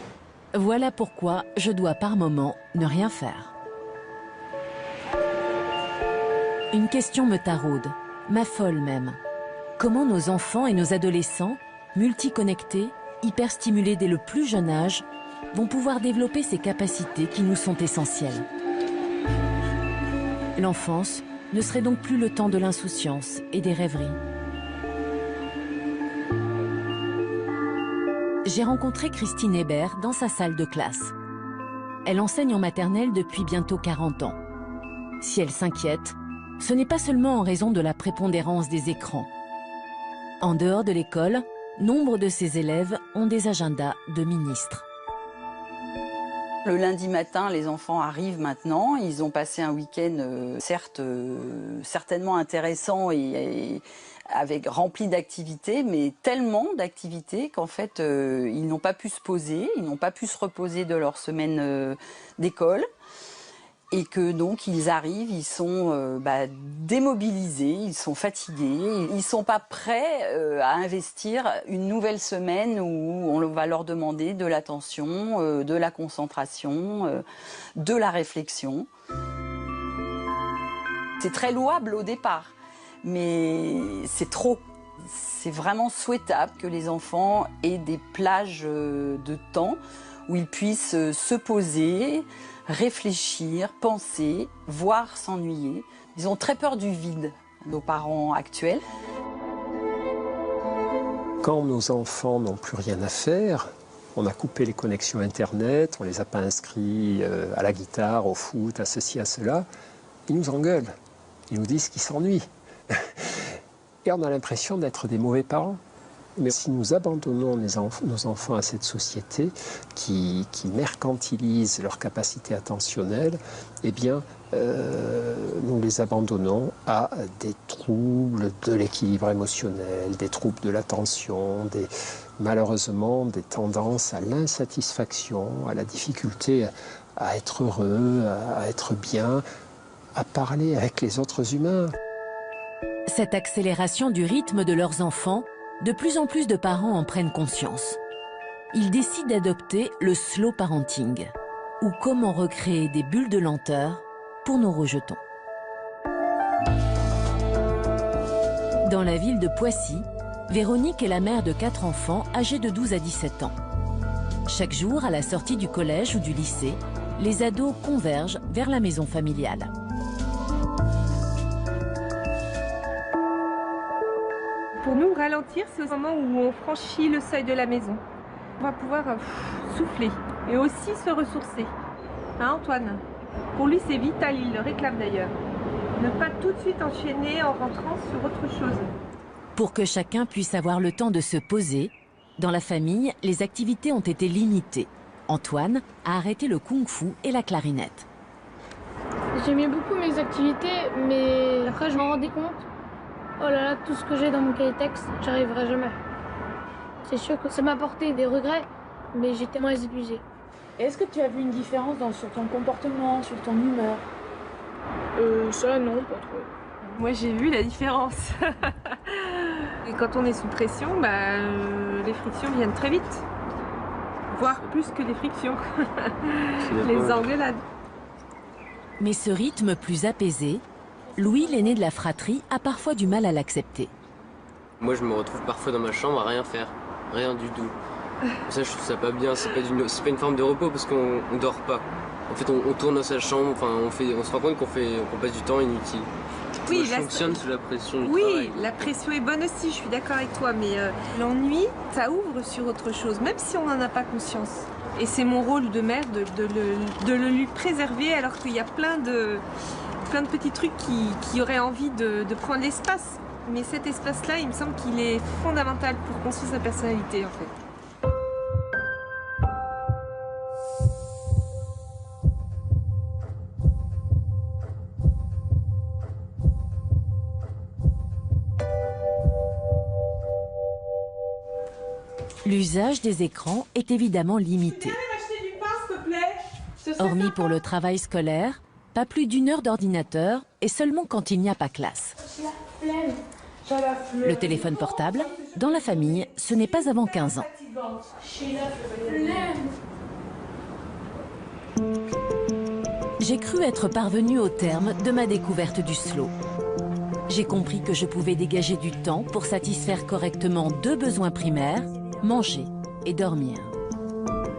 Voilà pourquoi je dois par moment ne rien faire. Une question me taraude, m'affole même. Comment nos enfants et nos adolescents, multiconnectés, hyperstimulés dès le plus jeune âge, vont pouvoir développer ces capacités qui nous sont essentielles? L'enfance ne serait donc plus le temps de l'insouciance et des rêveries. J'ai rencontré Christine Hébert dans sa salle de classe. Elle enseigne en maternelle depuis bientôt 40 ans. Si elle s'inquiète, ce n'est pas seulement en raison de la prépondérance des écrans. En dehors de l'école, nombre de ses élèves ont des agendas de ministres. Le lundi matin, les enfants arrivent maintenant. Ils ont passé un week-end, certes, certainement intéressant et rempli d'activités, mais tellement d'activités qu'en fait, ils n'ont pas pu se poser, ils n'ont pas pu se reposer de leur semaine d'école. Et que donc ils arrivent, ils sont démobilisés, ils sont fatigués, ils ne sont pas prêts à investir une nouvelle semaine où on va leur demander de l'attention, de la concentration, de la réflexion. C'est très louable au départ, mais c'est trop. C'est vraiment souhaitable que les enfants aient des plages de temps où ils puissent se poser, réfléchir, penser, voire s'ennuyer. Ils ont très peur du vide, nos parents actuels. Quand nos enfants n'ont plus rien à faire, on a coupé les connexions Internet, on ne les a pas inscrits à la guitare, au foot, à ceci, à cela, ils nous engueulent. Ils nous disent qu'ils s'ennuient. Et on a l'impression d'être des mauvais parents. Mais si nous abandonnons nos enfants à cette société qui mercantilise leur capacité attentionnelle, eh bien, nous les abandonnons à des troubles de l'équilibre émotionnel, des troubles de l'attention, malheureusement des tendances à l'insatisfaction, à la difficulté à être heureux, à être bien, à parler avec les autres humains. Cette accélération du rythme de leurs enfants, de plus en plus de parents en prennent conscience. Ils décident d'adopter le slow parenting, ou comment recréer des bulles de lenteur pour nos rejetons. Dans la ville de Poissy, Véronique est la mère de 4 enfants âgés de 12 à 17 ans. Chaque jour, à la sortie du collège ou du lycée, les ados convergent vers la maison familiale. Pour nous, ralentir, c'est au moment où on franchit le seuil de la maison. On va pouvoir souffler et aussi se ressourcer. Hein, Antoine? Pour lui, c'est vital, il le réclame d'ailleurs. Ne pas tout de suite enchaîner en rentrant sur autre chose. Pour que chacun puisse avoir le temps de se poser, dans la famille, les activités ont été limitées. Antoine a arrêté le kung-fu et la clarinette. J'aimais beaucoup mes activités, mais après je m'en rendais compte. Oh là là, tout ce que j'ai dans mon cahier texte, j'y arriverai jamais. C'est sûr que ça m'a apporté des regrets, mais j'étais moins épuisée. Est-ce que tu as vu une différence sur ton comportement, sur ton humeur? Ça non, pas trop. Moi j'ai vu la différence. Et quand on est sous pression, les frictions viennent très vite. Voire plus que des frictions. Les engueulades. Mais ce rythme plus apaisé, Louis, l'aîné de la fratrie, a parfois du mal à l'accepter. Moi, je me retrouve parfois dans ma chambre à rien faire, rien du tout. Ça, je trouve ça pas bien, c'est pas une forme de repos parce qu'on dort pas. En fait, on tourne dans sa chambre, enfin, on se rend compte qu'on passe du temps inutile. Oui, je fonctionne sous la pression du oui, travail. la pression est bonne aussi, je suis d'accord avec toi, mais l'ennui, ça ouvre sur autre chose, même si on n'en a pas conscience. Et c'est mon rôle de mère de le lui préserver, alors qu'il y a plein de petits trucs qui auraient envie de prendre l'espace. Mais cet espace-là, il me semble qu'il est fondamental pour construire sa personnalité, en fait. L'usage des écrans est évidemment limité. Hormis pour le travail scolaire, pas plus d'1 heure d'ordinateur et seulement quand il n'y a pas classe. Le téléphone portable, dans la famille, ce n'est pas avant 15 ans. J'ai cru être parvenue au terme de ma découverte du slow. J'ai compris que je pouvais dégager du temps pour satisfaire correctement 2 besoins primaires, manger et dormir.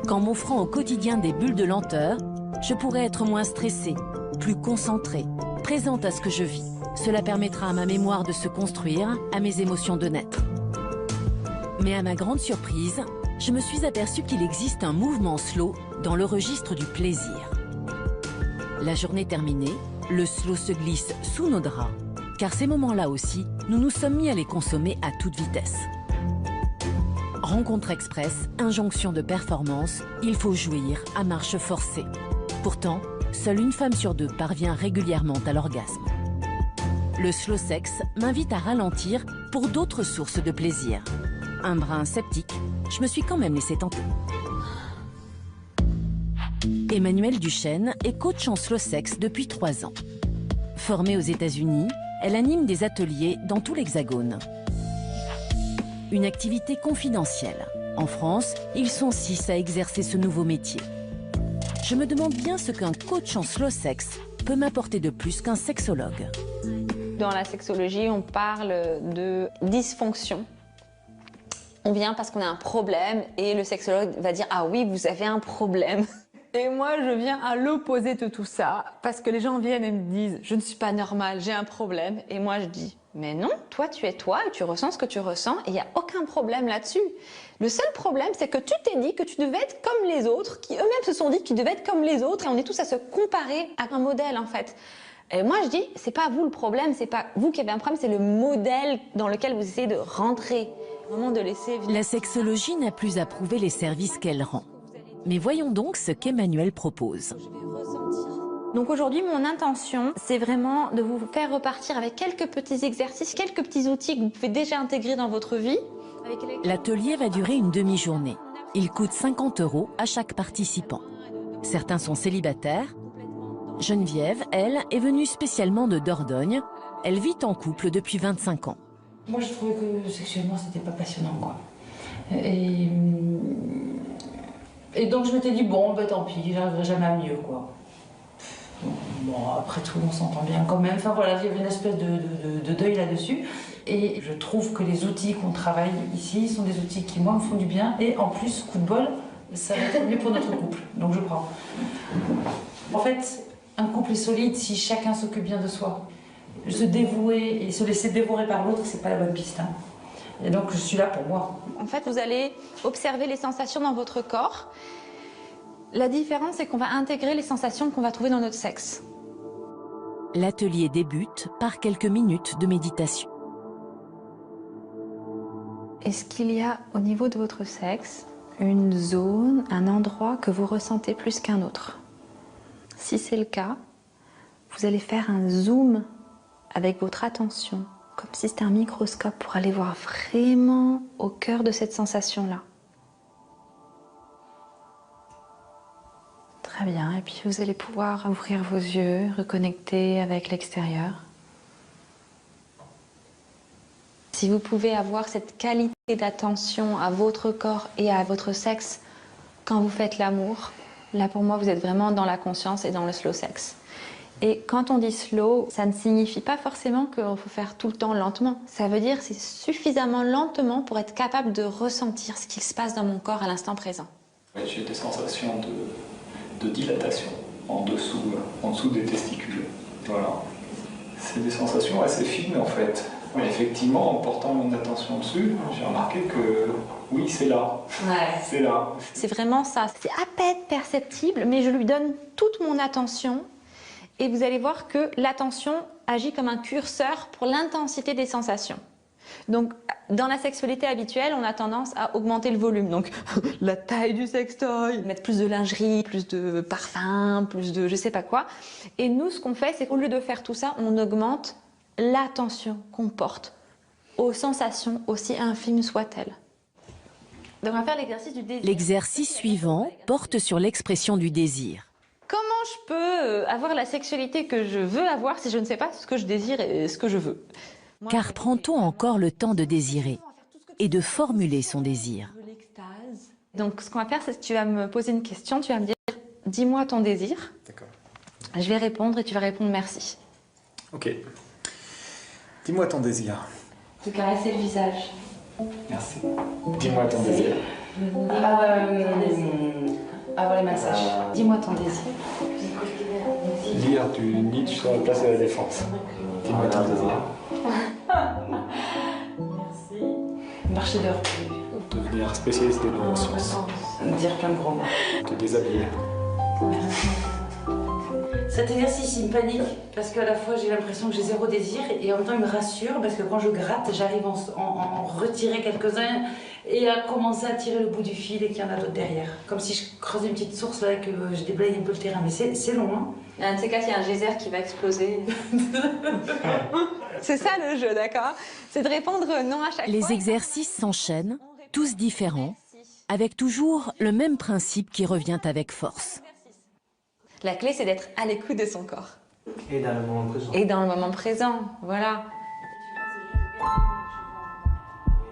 Qu'en m'offrant au quotidien des bulles de lenteur, je pourrais être moins stressée, plus concentrée, présente à ce que je vis. Cela permettra à ma mémoire de se construire, à mes émotions de naître. Mais à ma grande surprise, je me suis aperçue qu'il existe un mouvement slow dans le registre du plaisir. La journée terminée, le slow se glisse sous nos draps, car ces moments-là aussi, nous nous sommes mis à les consommer à toute vitesse. Rencontre express, injonction de performance, il faut jouir à marche forcée. Pourtant, seule une femme sur 2 parvient régulièrement à l'orgasme. Le slow sex m'invite à ralentir pour d'autres sources de plaisir. Un brin sceptique, je me suis quand même laissé tenter. Emmanuelle Duchesne est coach en slow sex depuis 3 ans. Formée aux États-Unis, elle anime des ateliers dans tout l'Hexagone. Une activité confidentielle. En France, ils sont 6 à exercer ce nouveau métier. Je me demande bien ce qu'un coach en slow sex peut m'apporter de plus qu'un sexologue. Dans la sexologie, on parle de dysfonction. On vient parce qu'on a un problème et le sexologue va dire « Ah oui, vous avez un problème ». Et moi, je viens à l'opposé de tout ça parce que les gens viennent et me disent « Je ne suis pas normale, j'ai un problème ». Et moi, je dis « Mais non, toi, tu es toi et tu ressens ce que tu ressens et il n'y a aucun problème là-dessus. Le seul problème, c'est que tu t'es dit que tu devais être comme les autres, qui eux-mêmes se sont dit qu'ils devaient être comme les autres et on est tous à se comparer à un modèle en fait. » Et moi, je dis, c'est pas vous le problème, c'est pas vous qui avez un problème, c'est le modèle dans lequel vous essayez de rentrer. Vraiment de laisser venir. La sexologie n'a plus à prouver les services qu'elle rend. Mais voyons donc ce qu'Emmanuelle propose. Donc aujourd'hui, mon intention, c'est vraiment de vous faire repartir avec quelques petits exercices, quelques petits outils que vous pouvez déjà intégrer dans votre vie. L'atelier va durer une demi-journée. Il coûte 50 € à chaque participant. Certains sont célibataires. Geneviève, elle, est venue spécialement de Dordogne. Elle vit en couple depuis 25 ans. Moi, je trouvais que sexuellement, c'était pas passionnant, quoi. Et donc, je m'étais dit, bon, bah tant pis, j'arriverai jamais à mieux, quoi. Bon, après tout, on s'entend bien quand même. Enfin, voilà, il y avait une espèce de deuil là-dessus. Et je trouve que les outils qu'on travaille ici sont des outils qui, moi, me font du bien. Et en plus, coup de bol, ça va être mieux pour notre couple. Donc, je prends. En fait, un couple est solide si chacun s'occupe bien de soi. Se dévouer et se laisser dévorer par l'autre, c'est pas la bonne piste. Hein. Et donc, je suis là pour moi. En fait, vous allez observer les sensations dans votre corps. La différence, c'est qu'on va intégrer les sensations qu'on va trouver dans notre sexe. L'atelier débute par quelques minutes de méditation. Est-ce qu'il y a au niveau de votre sexe une zone, un endroit que vous ressentez plus qu'un autre? Si c'est le cas, vous allez faire un zoom avec votre attention, comme si c'était un microscope pour aller voir vraiment au cœur de cette sensation-là. Très bien, et puis vous allez pouvoir ouvrir vos yeux, reconnecter avec l'extérieur. Si vous pouvez avoir cette qualité d'attention à votre corps et à votre sexe quand vous faites l'amour, là pour moi vous êtes vraiment dans la conscience et dans le slow sex. Et quand on dit slow, ça ne signifie pas forcément qu'il faut faire tout le temps lentement. Ça veut dire c'est suffisamment lentement pour être capable de ressentir ce qui se passe dans mon corps à l'instant présent. J'ai des sensations de dilatation en dessous des testicules. Voilà. C'est des sensations assez fines en fait. Mais effectivement, en portant mon attention dessus, j'ai remarqué que oui, c'est là. Ouais. C'est là. C'est vraiment ça. C'est à peine perceptible, mais je lui donne toute mon attention. Et vous allez voir que l'attention agit comme un curseur pour l'intensité des sensations. Donc, dans la sexualité habituelle, on a tendance à augmenter le volume. Donc, la taille du sextoy, mettre plus de lingerie, plus de parfum, plus de je sais pas quoi. Et nous, ce qu'on fait, c'est qu'au lieu de faire tout ça, on augmente l'attention qu'on porte aux sensations, aussi infimes soient-elles. Donc, on va faire l'exercice du désir. L'exercice suivant porte sur l'expression du désir. Comment je peux avoir la sexualité que je veux avoir si je ne sais pas ce que je désire et ce que je veux? Car prend-on encore le temps de désirer et de formuler son désir? Donc ce qu'on va faire, c'est que tu vas me poser une question, tu vas me dire « dis-moi ton désir ». D'accord. Je vais répondre et tu vas répondre « merci ». Ok. Dis-moi ton désir. Te caresser le visage. Merci. Dis-moi ton désir. Avoir les massages. Dis-moi ton désir. Lire du Nietzsche sur la place de la Défense. Dis-moi ton désir. Merci. Marcher dehors. Devenir spécialiste des neurosciences. Dire plein de gros mots. Te déshabiller. Cet exercice, il me panique parce qu'à la fois j'ai l'impression que j'ai zéro désir et en même temps il me rassure parce que quand je gratte, j'arrive en retirer quelques-uns et à commencer à tirer le bout du fil et qu'il y en a d'autres derrière. Comme si je creusais une petite source là et que je déblaye un peu le terrain. Mais c'est long, hein. Un de ces cas, il y a un geyser qui va exploser. C'est ça le jeu, d'accord? C'est de répondre non à chaque fois. Les exercices s'enchaînent, tous différents, avec toujours le même principe qui revient avec force. La clé, c'est d'être à l'écoute de son corps. Et dans le moment présent. Et dans le moment présent, voilà.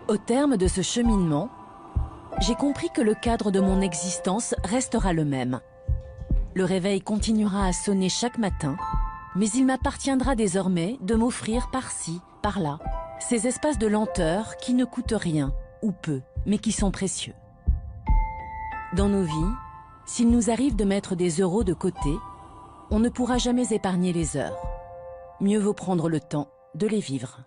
Au terme de ce cheminement, j'ai compris que le cadre de mon existence restera le même. Le réveil continuera à sonner chaque matin, mais il m'appartiendra désormais de m'offrir par-ci, par-là, ces espaces de lenteur qui ne coûtent rien, ou peu, mais qui sont précieux. Dans nos vies, s'il nous arrive de mettre des euros de côté, on ne pourra jamais épargner les heures. Mieux vaut prendre le temps de les vivre.